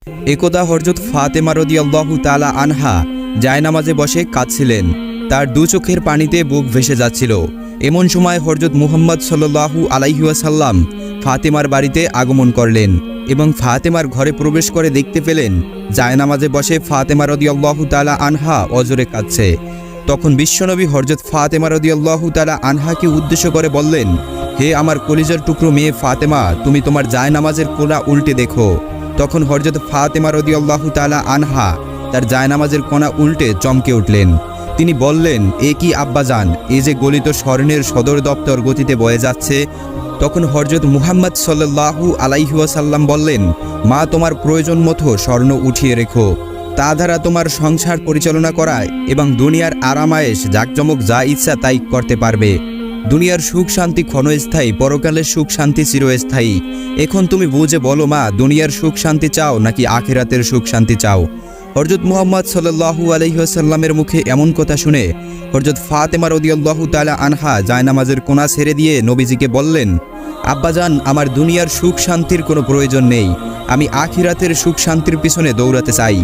একদা হযরত ফাতেমা রাদিয়াল্লাহু তাআলা আনহা জায়নামাজে বসে কাঁদছিলেন। তার দু চোখের পানিতে বুক ভেসে যাচ্ছিল। এমন সময় হযরত মুহাম্মদ সাল্লাল্লাহু আলাইহি ওয়াসাল্লাম ফাতেমার বাড়িতে আগমন করলেন এবং ফাতেমার ঘরে প্রবেশ করে দেখতে পেলেন জায়নামাজে বসে ফাতেমা রাদিয়াল্লাহু তাআলা আনহা অজরে কাঁদছে। তখন বিশ্বনবী হযরত ফাতেমা রাদিয়াল্লাহু তাআলা আনহাকে উদ্দেশ্য করে বললেন, হে আমার কলিজার টুকরো মেয়ে ফাতেমা, তুমি তোমার জায়নামাজের কোনা উল্টে দেখো। তখন হযরত ফাতেমা রাদিয়াল্লাহু তাআলা আনহা তার জায়নামাজের কোনা উল্টে চমকে উঠলেন। তিনি বললেন, এ কি আব্বাজান, এ যে গলিত স্বর্ণের সদর দপ্তর গতিতে বয়ে যাচ্ছে। তখন হযরত মুহাম্মদ সাল্লাল্লাহু আলাইহি ওয়াসাল্লাম বললেন, মা, তোমার প্রয়োজন মতো স্বর্ণ উঠিয়ে রেখো, তা দ্বারা তোমার সংসার পরিচালনা করায় এবং দুনিয়ার আরামায়েশ জাকজমক যা ইচ্ছা তাই করতে পারবে। দুনিয়ার সুখ শান্তি ক্ষণস্থায়ী, পরকালের সুখ শান্তি চিরস্থায়ী। এখন তুমি বুঝে বলো মা, দুনিয়ার সুখ শান্তি চাও নাকি আখিরাতের সুখ শান্তি চাও? হযরত মুহাম্মদ সাল্লাল্লাহু আলাইহি ওয়াসাল্লামের মুখে এমন কথা শুনে হযরত ফাতেমা রাদিয়াল্লাহু তাআলা আনহা জায়নামাজের কোনা ছেড়ে দিয়ে নবীজিকে বললেন, আব্বাজান, আমার দুনিয়ার সুখ শান্তির কোনো প্রয়োজন নেই, আমি আখিরাতের সুখ শান্তির পিছনে দৌড়াতে চাই।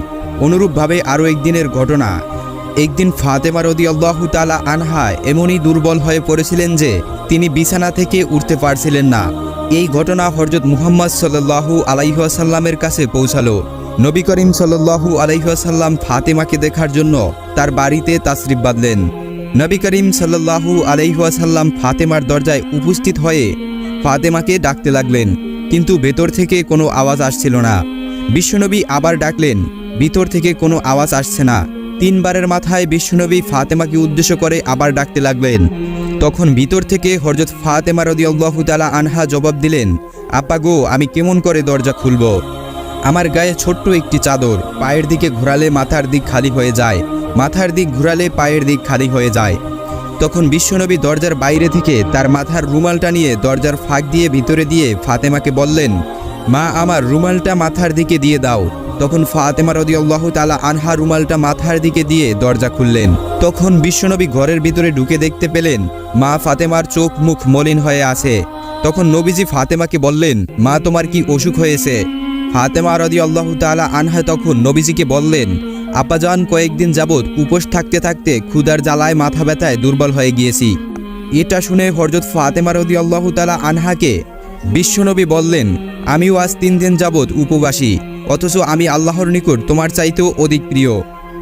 অনুরূপভাবে আরও একদিনের ঘটনা। একদিন ফাতেমা রাদিয়াল্লাহু তাআলা আনহা এমনই দুর্বল হয়ে পড়েছিলেন যে তিনি বিছানা থেকে উঠতে পারছিলেন না। এই ঘটনা হযরত মুহাম্মদ সাল্লাল্লাহু আলাইহি ওয়াসাল্লামের কাছে পৌঁছালো। নবী করিম সাল্লাল্লাহু আলাইহি ওয়াসাল্লাম ফাতেমাকে দেখার জন্য তার বাড়িতে তাশরিফ বাঁধলেন। নবী করিম সাল্লাল্লাহু আলাইহি ওয়াসাল্লাম ফাতেমার দরজায় উপস্থিত হয়ে ফাতেমাকে ডাকতে লাগলেন, কিন্তু ভেতর থেকে কোনো আওয়াজ আসছিল না। বিশ্বনবী আবার ডাকলেন, ভিতর থেকে কোনো আওয়াজ আসছে না। তিনবারের মাথায় বিশ্বনবী ফাতেমাকে উদ্দেশ্য করে আবার ডাকতে লাগলেন। তখন ভিতর থেকে হযরত ফাতেমা রাদিয়াল্লাহু তাআলা আনহা জবাব দিলেন, আপা গো, আমি কেমন করে দরজা খুলব? আমার গায়ে ছোট্ট একটি চাদর, পায়ের দিকে ঘোরালে মাথার দিক খালি হয়ে যায়, মাথার দিক ঘোরালে পায়ের দিক খালি হয়ে যায়। তখন বিশ্বনবী দরজার বাইরে থেকে তার মাথার রুমালটা নিয়ে দরজার ফাঁক দিয়ে ভিতরে দিয়ে ফাতেমাকে বললেন, মা, আমার রুমালটা মাথার দিকে দিয়ে দাও। তখন ফাতেমা রাদিয়াল্লাহু তাআলা আনহা রুমালটা মাথার দিকে দিয়ে দরজা খুললেন। তখন বিশ্বনবী ঘরের ভিতরে ঢুকে দেখতে পেলেন মা ফাতেমার চোখ মুখ মলিন হয়ে আছে। তখন নবীজি ফাতেমাকে বললেন, মা, তোমার কি অসুখ হয়েছে? ফাতেমা রাদিয়াল্লাহু তাআলা আনহা তখন নবীজিকে বললেন, আব্বাজান, কয়েকদিন যাবৎ উপোস থাকতে থাকতে ক্ষুধার জ্বালায় মাথা ব্যথায় দুর্বল হয়ে গিয়েছি। এটা শুনে হযরত ফাতেমা রাদিয়াল্লাহু তাআলা আনহাকে বিশ্বনবী বললেন, আমিও আজ 3 দিন যাবৎ উপবাসী, অথচ আমি আল্লাহর নিকট তোমার চাইতেও অধিক প্রিয়।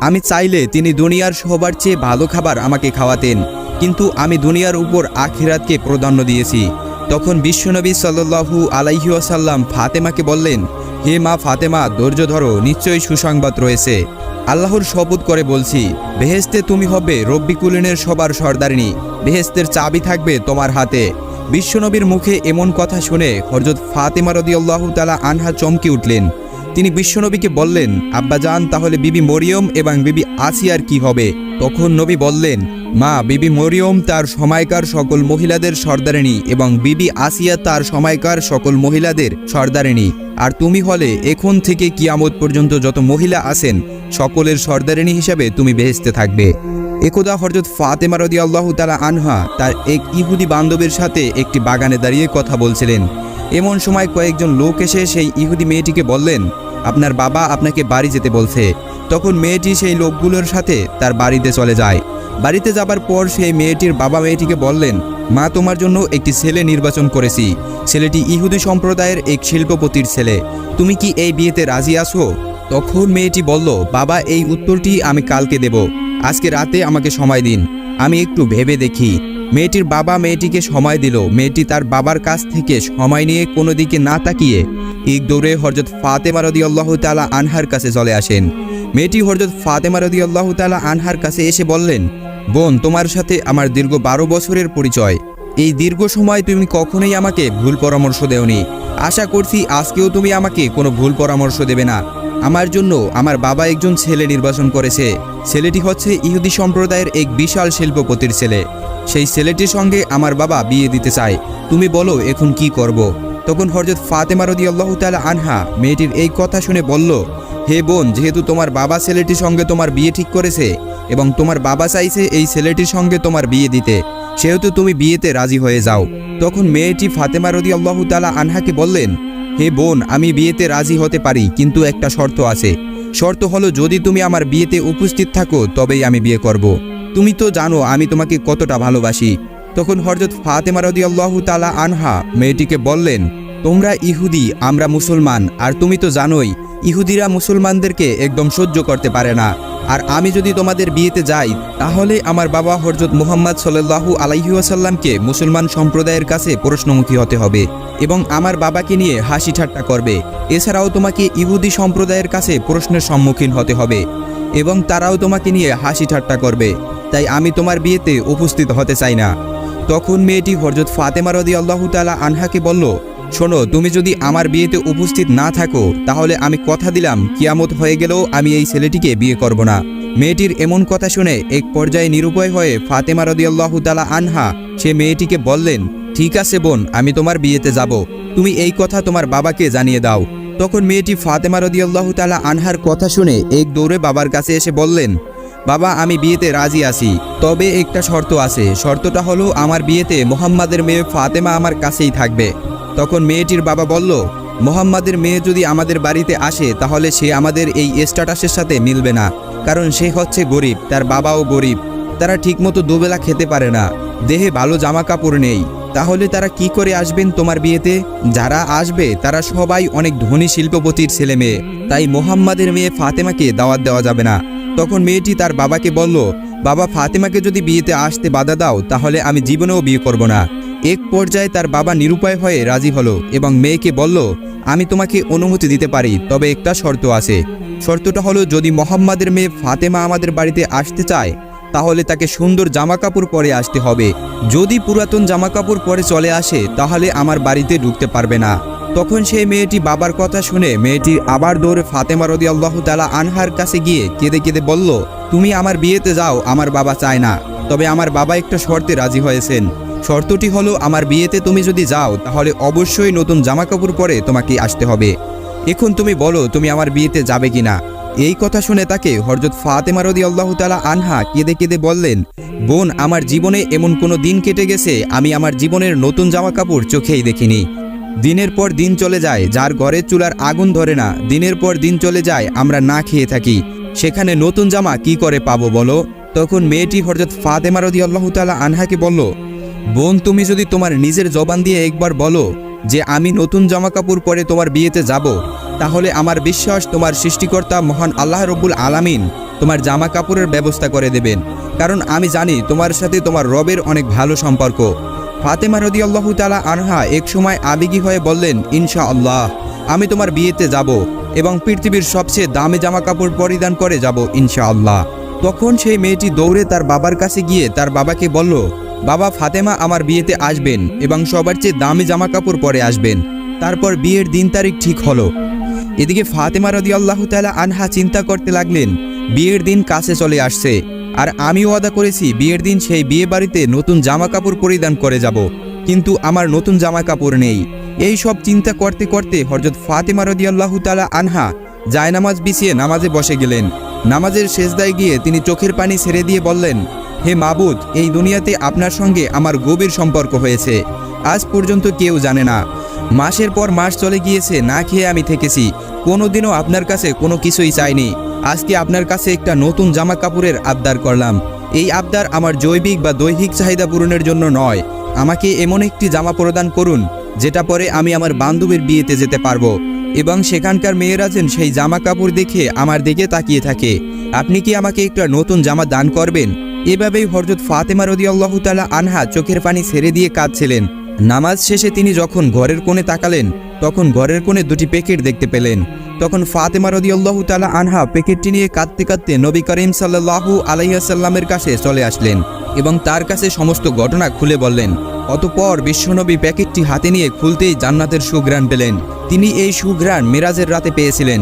আমি চাইলে তিনি দুনিয়ার সবার চেয়ে ভালো খাবার আমাকে খাওয়াতেন, কিন্তু আমি দুনিয়ার উপর আখিরাতকে প্রাধান্য দিয়েছি। তখন বিশ্বনবী সাল্লাল্লাহু আলাইহি ওয়াসাল্লাম ফাতেমাকে বললেন, হে মা ফাতেমা, ধৈর্য ধরো, নিশ্চয়ই সুসংবাদ রয়েছে। আল্লাহর শপথ করে বলছি, বেহেশতে তুমি হবে রব্বিকুলিনের সবার সর্দারিনী, বেহেশতের চাবি থাকবে তোমার হাতে। বিশ্বনবীর মুখে এমন কথা শুনে হযরত ফাতেমা রাদিয়াল্লাহু তাআলা আনহা চমকে উঠলেন। তিনি বিশ্বনবীকে বললেন, আব্বাজান, তাহলে বিবি মরিয়ম এবং বিবি আসিয়ার কি হবে? তখন নবী বললেন, মা, বিবি মরিয়ম তার সময়কার সকল মহিলাদের সর্দারিনী এবং বিবি আসিয়া তার সময়কার সকল মহিলাদের সর্দারিনী, আর তুমি হলে এখন থেকে কিয়ামত পর্যন্ত যত মহিলা আছেন সকলের সর্দারিনী হিসাবে তুমি বেহেশতে থাকবে। একদা হযরত ফাতেমা রাদিয়াল্লাহু তাআলা আনহা তার এক ইহুদি বান্ধবীর সাথে একটি বাগানে দাঁড়িয়ে কথা বলছিলেন। এমন সময় কয়েকজন লোক এসে সেই ইহুদি মেয়েটিকে বললেন, আপনার বাবা আপনাকে বাড়ি যেতে বলছে। তখন মেয়েটি সেই লোকগুলোর সাথে তার বাড়িতে চলে যায়। বাড়িতে যাবার পর সেই মেয়েটির বাবা মেয়েটিকে বললেন, মা, তোমার জন্য একটি ছেলে নির্বাচন করেছি। ছেলেটি ইহুদি সম্প্রদায়ের এক শিল্পপতির ছেলে। তুমি কি এই বিয়েতে রাজি আছো? তখন মেয়েটি বলল, বাবা, এই উত্তরটি আমি কালকে দেব, আজকে রাতে আমাকে সময় দিন, আমি একটু ভেবে দেখি। মেয়েটির বাবা মেয়েটিকে সময় দিল। মেয়েটি তার বাবার কাছ থেকে সময় নিয়ে কোনো দিকে না তাকিয়ে এক দৌড়ে হযরত ফাতেমা রাদিয়াল্লাহু তাআলা আনহার কাছে চলে আসেন। মেয়েটি হযরত ফাতেমা রাদিয়াল্লাহু তাআলা আনহার কাছে এসে বললেন, বোন, তোমার সাথে আমার দীর্ঘ 12 বছরের পরিচয়। এই দীর্ঘ সময় তুমি কখনোই আমাকে ভুল পরামর্শ দেওনি। আশা করছি আজকেও তুমি আমাকে কোনো ভুল পরামর্শ দেবে না। আমার জন্য আমার বাবা একজন ছেলে নির্বাচন করেছে। ছেলেটি হচ্ছে ইহুদি সম্প্রদায়ের এক বিশাল শিল্পপতির ছেলে। সেই ছেলেটির সঙ্গে আমার বাবা বিয়ে দিতে চায়। তুমি বলো এখন কি করব? তখন হযরত ফাতেমা রাদিয়াল্লাহু তাআলা আনহা মেয়েটির এই কথা শুনে বলল, হে বোন, যেহেতু তোমার বাবা ছেলেটির সঙ্গে তোমার বিয়ে ঠিক করেছে এবং তোমার বাবা চাইছে এই ছেলেটির সঙ্গে তোমার বিয়ে দিতে, সেহেতু তুমি বিয়েতে রাজি হয়ে যাও। তখন মেয়েটি ফাতেমা রাদিয়াল্লাহু তাআলা আনহাকে বললেন, হে বোন, আমি বিয়েতে রাজি হতে পারি, কিন্তু একটা শর্ত আছে। শর্ত হলো যদি তুমি আমার বিয়েতে উপস্থিত থাকো তবেই আমি বিয়ে করব। তুমি তো জানো আমি তোমাকে কতটা ভালোবাসি। তখন হযরত ফাতেমা রাদিয়াল্লাহু তাআলা আনহা মেয়েটিকে বললেন, তোমরা ইহুদি, আমরা মুসলমান, আর তুমি তো জানোই ইহুদিরা মুসলমানদেরকে একদম সহ্য করতে পারে না। আর আমি যদি তোমাদের বিয়েতে যাই তাহলে আমার বাবা হযরত মুহাম্মদ সাল্লাল্লাহু আলাইহি ওয়াসাল্লামকে মুসলমান সম্প্রদায়ের কাছে প্রশ্নমুখী হতে হবে এবং আমার বাবাকে নিয়ে হাসি ঠাট্টা করবে। এছাড়াও তোমাকে ইহুদি সম্প্রদায়ের কাছে প্রশ্নের সম্মুখীন হতে হবে এবং তারাও তোমাকে নিয়ে হাসি ঠাট্টা করবে। তাই আমি তোমার বিয়েতে উপস্থিত হতে চাই না। তখন মেয়েটি হযরত ফাতেমা রাদিয়াল্লাহু তাআলা আনহাকে বলল, শোনো, তুমি যদি আমার বিয়েতে উপস্থিত না থাকো তাহলে আমি কথা দিলাম কিয়ামত হয়ে গেলেও আমি এই ছেলেটিকে বিয়ে করব না। মেয়েটির এমন কথা শুনে এক পর্যায়ে নিরুপায় হয়ে ফাতেমা রাদিয়াল্লাহু তাআলা আনহা সে মেয়েটিকে বললেন, ঠিক আছে বোন, আমি তোমার বিয়েতে যাব, তুমি এই কথা তোমার বাবাকে জানিয়ে দাও। তখন মেয়েটি ফাতেমা রাদিয়াল্লাহু তাআলা আনহার কথা শুনে এক দৌড়ে বাবার কাছে এসে বললেন, বাবা, আমি বিয়েতে রাজি আছি, তবে একটা শর্ত আছে। শর্তটা হলো আমার বিয়েতে মুহাম্মাদের মেয়ে ফাতেমা আমার কাছেই থাকবে। তখন মেয়েটির বাবা বলল, মুহাম্মাদের মেয়ে যদি আমাদের বাড়িতে আসে তাহলে সে আমাদের এই স্ট্যাটাসের সাথে মিলবে না, কারণ সে হচ্ছে গরিব, তার বাবাও গরিব, তারা ঠিকমতো দুবেলা খেতে পারে না, দেহে ভালো জামা কাপড় নেই, তাহলে তারা কি করে আসবেন তোমার বিয়েতে? যারা আসবে তারা সবাই অনেক ধনী শিল্পপতির ছেলে মেয়ে, তাই মুহাম্মাদের মেয়ে ফাতেমাকে দাওয়াত দেওয়া যাবে না। তখন মেয়েটি তার বাবাকে বলল, বাবা, ফাতেমাকে যদি বিয়েতে আসতে বাধা দাও তাহলে আমি জীবনেও বিয়ে করব না। এক পর্যায়ে তার বাবা নিরুপায় হয়ে রাজি হলো এবং মেয়েকে বলল, আমি তোমাকে অনুমতি দিতে পারি, তবে একটা শর্ত আছে। শর্তটা হলো যদি মুহাম্মাদের মেয়ে ফাতেমা আমাদের বাড়িতে আসতে চায় তাহলে তাকে সুন্দর জামাকাপড় পরে আসতে হবে। যদি পুরাতন জামাকাপড় পরে চলে আসে তাহলে আমার বাড়িতে ঢুকতে পারবে না। তখন সেই মেয়েটি বাবার কথা শুনে মেয়েটি আবার দৌড়ে ফাতেমা রাদিয়াল্লাহু তাআলা আনহার কাছে গিয়ে কেঁদে কেঁদে বলল, তুমি আমার বিয়েতে যাও, আমার বাবা চায় না, তবে আমার বাবা একটা শর্তে রাজি হয়েছেন। শর্তটি হলো আমার বিয়েতে তুমি যদি যাও তাহলে অবশ্যই নতুন জামাকাপড় পরে তোমাকে আসতে হবে। এখন তুমি বলো তুমি আমার বিয়েতে যাবে কিনা? এই কথা শুনে তাকে হযরত ফাতেমা রাদিয়াল্লাহু তাআলা আনহা কেঁদে কেঁদে বললেন, বোন, আমার জীবনে এমন কোনো দিন কেটে গেছে আমি আমার জীবনের নতুন জামাকাপড় চোখেই দেখিনি। দিনের পর দিন চলে যায়, যার ঘরের চুলার আগুন ধরে না, দিনের পর দিন চলে যায়, আমরা না খেয়ে থাকি, সেখানে নতুন জামা কি করে পাবো বলো? তখন মেয়েটি হযরত ফাতেমা রাদিয়াল্লাহু তাআলা আনহাকে বলল, বোন, তুমি যদি তোমার নিজের জবান দিয়ে একবার বলো যে আমি নতুন জামাকাপড় পরে তোমার বিয়েতে যাব, তাহলে আমার বিশ্বাস তোমার সৃষ্টিকর্তা মহান আল্লাহ রব্বুল আলামিন তোমার জামা কাপড়ের ব্যবস্থা করে দেবেন, কারণ আমি জানি তোমার সাথে তোমার রবের অনেক ভালো সম্পর্ক। ফাতেমা রাদিয়াল্লাহু তাআলা আনহা এক সময় আবেগী হয়ে বললেন, ইনশাআল্লাহ আমি তোমার বিয়েতে যাব এবং পৃথিবীর সবচেয়ে দামি জামা কাপড় পরিধান করে যাব ইনশাআল্লাহ। তখন সেই মেয়েটি দৌড়ে তার বাবার কাছে গিয়ে তার বাবাকে বলল, বাবা, ফাতেমা আমার বিয়েতে আসবেন এবং সবার চেয়ে দামি জামা কাপড় পরে আসবেন। তারপর বিয়ের দিন তারিখ ঠিক হলো। এদিকে ফাতেমা রাদিয়াল্লাহু তাআলা আনহা চিন্তা করতে লাগলেন, বিয়ের দিন কাছে চলে আসছে, আর আমি ওয়াদা করেছি বিয়ের দিন সেই বিয়ে বাড়িতে নতুন জামা কাপড় পরিধান করে যাব, কিন্তু আমার নতুন জামা কাপড় নেই। এই সব চিন্তা করতে করতে হযরত ফাতেমা রাদিয়াল্লাহু তাআলা আনহা জায়নামাজ বিছিয়ে নামাজে বসে গেলেন। নামাজের সেজদায় গিয়ে তিনি চোখের পানি ছেড়ে দিয়ে বললেন, হে মাবুদ, এই দুনিয়াতে আপনার সঙ্গে আমার গভীর সম্পর্ক হয়েছে, আজ পর্যন্ত কেউ জানে না। মাসের পর মাস চলে গিয়েছে, না খেয়ে আমি থেকেছি, কোনোদিনও আপনার কাছে কোনো কিছুই চাইনি। আজকে আপনার কাছে একটা নতুন জামা কাপড়ের আবদার করলাম। এই আবদার আমার জৈবিক বা দৈহিক চাহিদা পূরণের জন্য নয়, আমাকে এমন একটি জামা প্রদান করুন যেটা পরে আমি আমার বান্ধবীর বিয়েতে যেতে পারবো এবং সেখানকার মেয়েরা যেন সেই জামা কাপড় দেখে আমার দিকে তাকিয়ে থাকে। আপনি কি আমাকে একটা নতুন জামা দান করবেন? এভাবেই হযরত ফাতেমা রাদিয়াল্লাহু তাআলা আনহা চোখের পানি ছেড়ে দিয়ে কাঁদছিলেন। নামাজ শেষে তিনি যখন ঘরের কোণে তাকালেন তখন ঘরের কোণে দুটি প্যাকেট দেখতে পেলেন। তখন ফাতেমা রাদিয়াল্লাহু তাআলা আনহা প্যাকেটটি নিয়ে কাঁদতে কাঁদতে নবী করিম সাল্লাল্লাহু আলাইহি ওয়াসাল্লামের কাছে চলে আসলেন এবং তার কাছে সমস্ত ঘটনা খুলে বললেন। অতঃপর বিশ্বনবী প্যাকেটটি হাতে নিয়ে খুলতেই জান্নাতের সুঘ্রাণ পেলেন। তিনি এই সুঘ্রাণ মেরাজের রাতে পেয়েছিলেন।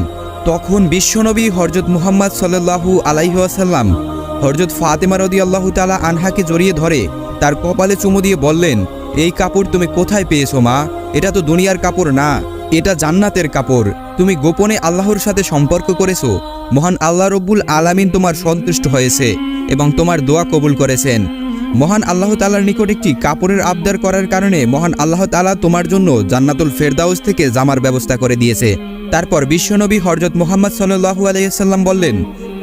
তখন বিশ্বনবী হযরত মুহাম্মদ সাল্লাল্লাহু আলাইহি ওয়াসাল্লাম হযরত ফাতেমা রাদিয়াল্লাহু তাআলা আনহাকে জড়িয়ে ধরে তার কপালে চুমু দিয়ে বললেন, এই কাপড় তুমি কোথায় পেয়েছো মা? এটা তো দুনিয়ার কাপড় না, এটা জান্নাতের কাপড়। তুমি গোপনে আল্লাহর সাথে সম্পর্ক করেছো, মহান আল্লাহ রব্বুল আলামিন তোমার সন্তুষ্ট হয়েছে এবং তোমার দোয়া কবুল করেছেন। মহান আল্লাহ তাআলার নিকট একটি কাপড়ের আবদার করার কারণে মহান আল্লাহ তাআলা তোমার জন্য জান্নাতুল ফেরদাউস থেকে জামার ব্যবস্থা করে দিয়েছে। তারপর বিশ্বনবী হযরত মুহাম্মদ সাল্লাল্লাহু আলাইহি সাল্লাম বললেন,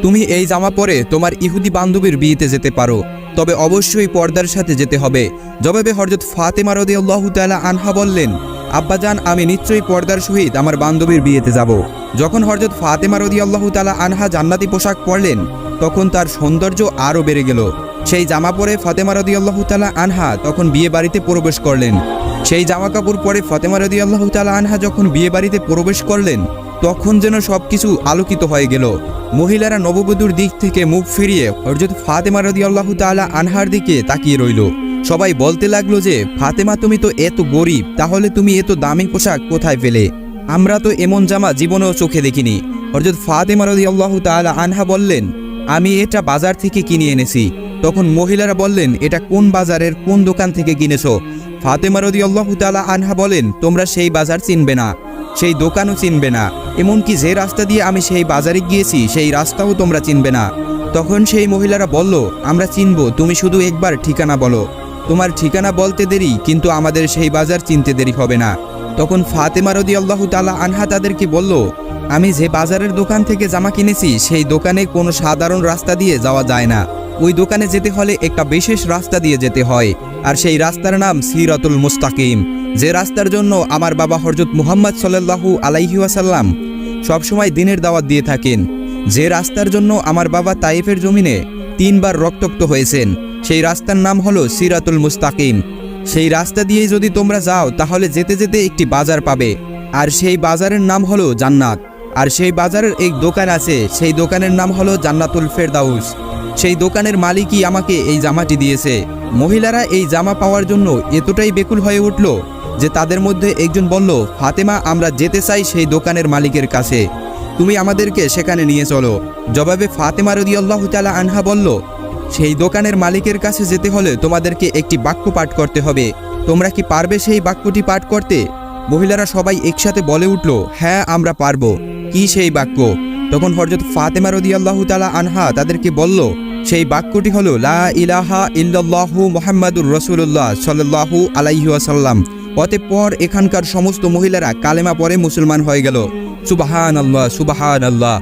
তুমি এই জামা পরে তোমার ইহুদি বান্ধবীর বিয়েতে যেতে পারো, তবে অবশ্যই পর্দার সাথে যেতে হবে। জবাবে হযরত ফাতেমা রাদিয়াল্লাহু তাআলা আনহা বললেন, আব্বাজান, আমি নিশ্চয়ই পর্দার সহিত আমার বান্ধবীর বিয়েতে যাব। যখন হযরত ফাতেমা রাদিয়াল্লাহু তাআলা আনহা জান্নাতি পোশাক পরলেন, তখন তার সৌন্দর্য আরও বেড়ে গেল। সেই জামা পরে ফাতেমা রাদিয়াল্লাহু তাআলা আনহা তখন বিয়ে বাড়িতে প্রবেশ করলেন। সেই জামা কাপড় পরে ফাতেমা রাদিয়াল্লাহু তাআলা আনহা যখন বিয়ে বাড়িতে প্রবেশ করলেন, তখন যেন সবকিছু আলোকিত হয়ে গেল। মহিলারা নববধূর দিক থেকে মুখ ফিরিয়ে হযরত ফাতেমা রাদিয়াল্লাহু তাআলা আনহার দিকে তাকিয়ে রইল। সবাই বলতে লাগলো যে, ফাতেমা, তুমি তো এত গরিব, তাহলে তুমি এত দামি পোশাক কোথায় পেলে? আমরা তো এমন জামা জীবনেও চোখে দেখিনি। হযরত ফাতেমা রাদিয়াল্লাহু তাআলা আনহা বললেন, আমি এটা বাজার থেকে কিনে এনেছি। তখন মহিলারা বললেন, এটা কোন বাজারের কোন দোকান থেকে কিনেছো? ফাতেমা রাদিয়াল্লাহু তাআলা আনহা বলেন, তোমরা সেই বাজার চিনবে না, সেই দোকানও চিনবে না, এমনকি যে রাস্তা দিয়ে আমি সেই বাজারে গিয়েছি সেই রাস্তাও তোমরা চিনবে না। তখন সেই মহিলারা বলল, আমরা চিনব, তুমি শুধু একবার ঠিকানা বলো। তোমার ঠিকানা বলতে দেরি, কিন্তু আমাদের সেই বাজার চিনতে দেরি হবে না। তখন ফাতেমা রাদিয়াল্লাহু তাআলা আনহা তাদেরকে বলল, আমি যে বাজারের দোকান থেকে জামা কিনেছি সেই দোকানে কোনো সাধারণ রাস্তা দিয়ে যাওয়া যায় না। ওই দোকানে যেতে হলে একটা বিশেষ রাস্তা দিয়ে যেতে হয়, আর সেই রাস্তার নাম সিরাতুল মুস্তাকিম, যে রাস্তার জন্য আমার বাবা হযরত মুহাম্মদ সাল্লাল্লাহু আলাইহি ওয়াসাল্লাম সবসময় দিনের দাওয়াত দিয়ে থাকেন, যে রাস্তার জন্য আমার বাবা তায়েফের জমিনে 3 বার রক্তাক্ত হয়েছেন, সেই রাস্তার নাম হলো সিরাতুল মুস্তাকিম। সেই রাস্তা দিয়ে যদি তোমরা যাও তাহলে যেতে যেতে একটি বাজার পাবে, আর সেই বাজারের নাম হলো জান্নাত। আর সেই বাজারের এক দোকান আছে, সেই দোকানের নাম হলো জান্নাতুল ফেরদাউস। সেই দোকানের মালিকই আমাকে এই জামাটি দিয়েছে। মহিলারা এই জামা পাওয়ার জন্য এতটাই বেকুল হয়ে উঠল যে তাদের মধ্যে একজন বলল, ফাতেমা, আমরা যেতে চাই সেই দোকানের মালিকের কাছে, তুমি আমাদেরকে সেখানে নিয়ে চলো। জবাবে ফাতেমা রাদিয়াল্লাহু তাআলা আনহা বলল, সেই দোকানের মালিকের কাছে যেতে হলে তোমাদেরকে একটি বাক্য পাঠ করতে হবে। তোমরা কি পারবে সেই বাক্যটি পাঠ করতে? মহিলারা সবাই একসাথে বলে উঠল, হ্যাঁ, আমরা পারবো। কি সেই বাক্য? তখন হযরত ফাতেমা রাদিয়াল্লাহু তাআলা আনহা তাদেরকে বলল, সেই বাক্যটি হলো, লা ইলাহা ইল্লাল্লাহু মুহাম্মাদুর রাসূলুল্লাহ সাল্লাল্লাহু আলাইহি ওয়াসাল্লাম। অতঃপর এখানকার সমস্ত মহিলারা কালেমা পড়ে মুসলমান হয়ে গেল। সুবহানাল্লাহ, সুবহানাল্লাহ।